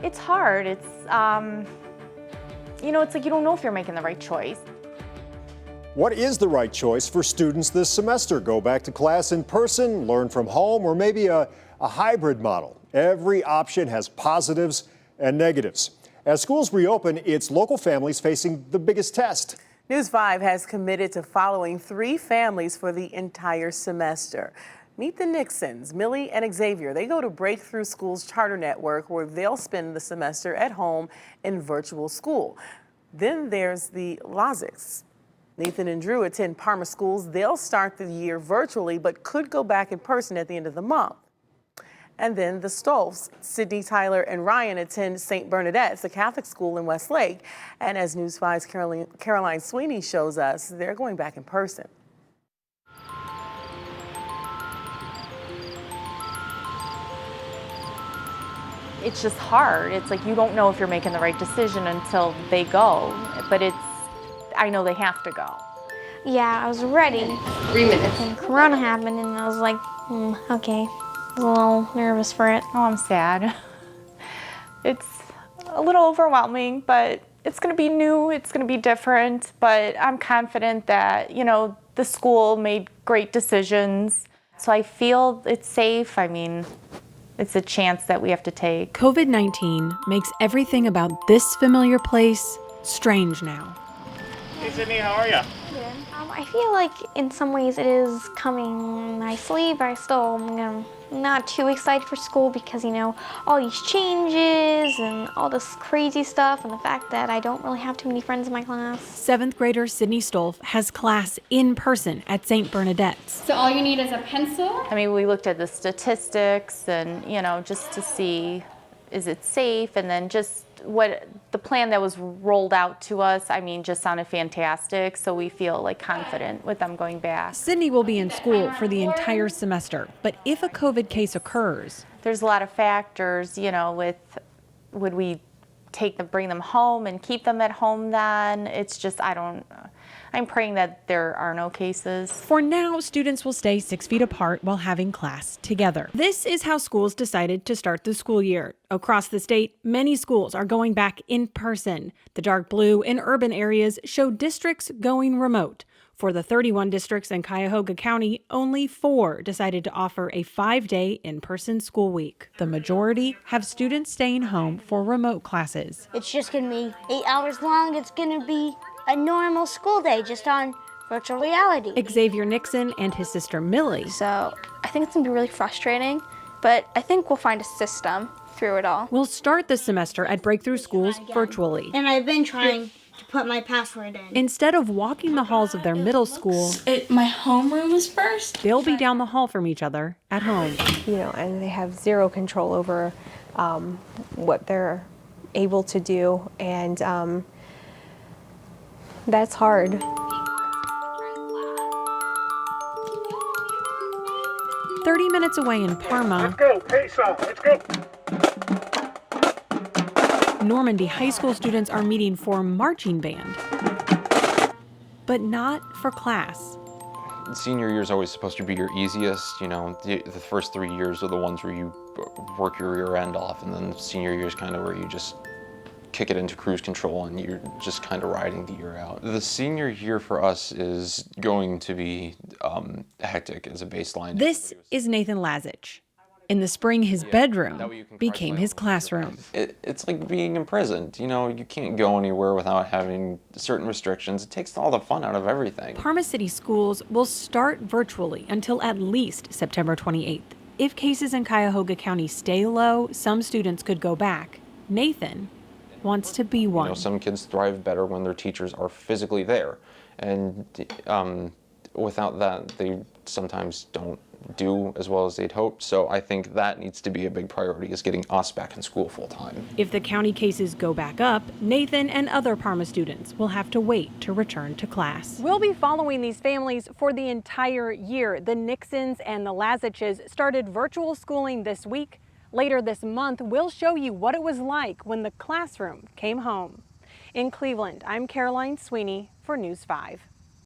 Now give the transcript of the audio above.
It's hard. It's, you know, it's like you don't know if you're making the right choice. What is the right choice for students this semester? Go back to class in person, learn from home, or maybe a hybrid model? Every option has positives and negatives. As schools reopen, it's local families facing the biggest test. News 5 has committed to following 3 families for the entire semester. Meet the Nixons, Millie and Xavier. They go to Breakthrough Schools Charter Network, where they'll spend the semester at home in virtual school. Then there's the Lazichs. Nathan and Drew attend Parma schools. They'll start the year virtually, but could go back in person at the end of the month. And then the Stolphs, Sydney, Tyler, and Ryan attend St. Bernadette's, a Catholic school in Westlake. And as News 5's Caroline Sweeney shows us, they're going back in person. It's just hard. It's like you don't know if you're making the right decision until they go, but I know they have to go. Yeah, I was ready. 3 minutes. And Corona happened and I was like, okay. I was a little nervous for it. Oh, I'm sad. It's a little overwhelming, but it's gonna be new, it's gonna be different, but I'm confident that, you know, the school made great decisions. So I feel it's safe. I mean, it's a chance that we have to take. COVID-19 makes everything about this familiar place strange now. Hey Sydney, how are you? Good. I feel like in some ways it is coming nicely, but I still am not too excited for school because, you know, all these changes and all this crazy stuff and the fact that I don't really have too many friends in my class. 7th grader Sydney Stolph has class in person at St. Bernadette's. So all you need is a pencil. I mean, we looked at the statistics and, you know, just to see, is it safe? And then just what the plan that was rolled out to us, I mean, just sounded fantastic. So we feel like confident with them going back. Sydney will be in school for the entire semester, but if a COVID case occurs, there's a lot of factors, you know, with would we bring them home and keep them at home then? It's just, I'm praying that there are no cases. For now, students will stay 6 feet apart while having class together. This is how schools decided to start the school year. Across the state, many schools are going back in person. The dark blue in urban areas show districts going remote. For the 31 districts in Cuyahoga County, only 4 decided to offer a 5-day in-person school week. The majority have students staying home for remote classes. It's just going to be 8 hours long. It's going to be a normal school day just on virtual reality. Xavier Nixon and his sister Millie. So I think it's going to be really frustrating, but I think we'll find a system through it all. Will start the semester at Breakthrough Schools virtually. And I've been trying to put my password in. Instead of walking the halls of their middle school, My homeroom was first. they'll be down the hall from each other at home. You know, and they have zero control over what they're able to do, and that's hard. "30 minutes away in Parma, Let's go, pace off, let's go. Normandy high school students are meeting for marching band, but not for class. Senior year is always supposed to be your easiest. You know, the first 3 years are the ones where you work your rear end off, and then the senior year is kind of where you just kick it into cruise control and you're just kind of riding the year out. The senior year for us is going to be hectic as a baseline. This is Nathan Lazich. In the spring, his bedroom became his classroom. It's like being imprisoned. You know, you can't go anywhere without having certain restrictions. It takes all the fun out of everything. Parma City schools will start virtually until at least September 28th. If cases in Cuyahoga County stay low, some students could go back. Nathan wants to be one. You know, some kids thrive better when their teachers are physically there. And without that, they sometimes don't do as well as they'd hoped. So I think that needs to be a big priority, is getting us back in school full time. If the county cases go back up, Nathan and other Parma students will have to wait to return to class. We'll be following these families for the entire year. The Nixons and the Laziches started virtual schooling this week. Later this month, we'll show you what it was like when the classroom came home. In Cleveland, I'm Caroline Sweeney for News 5.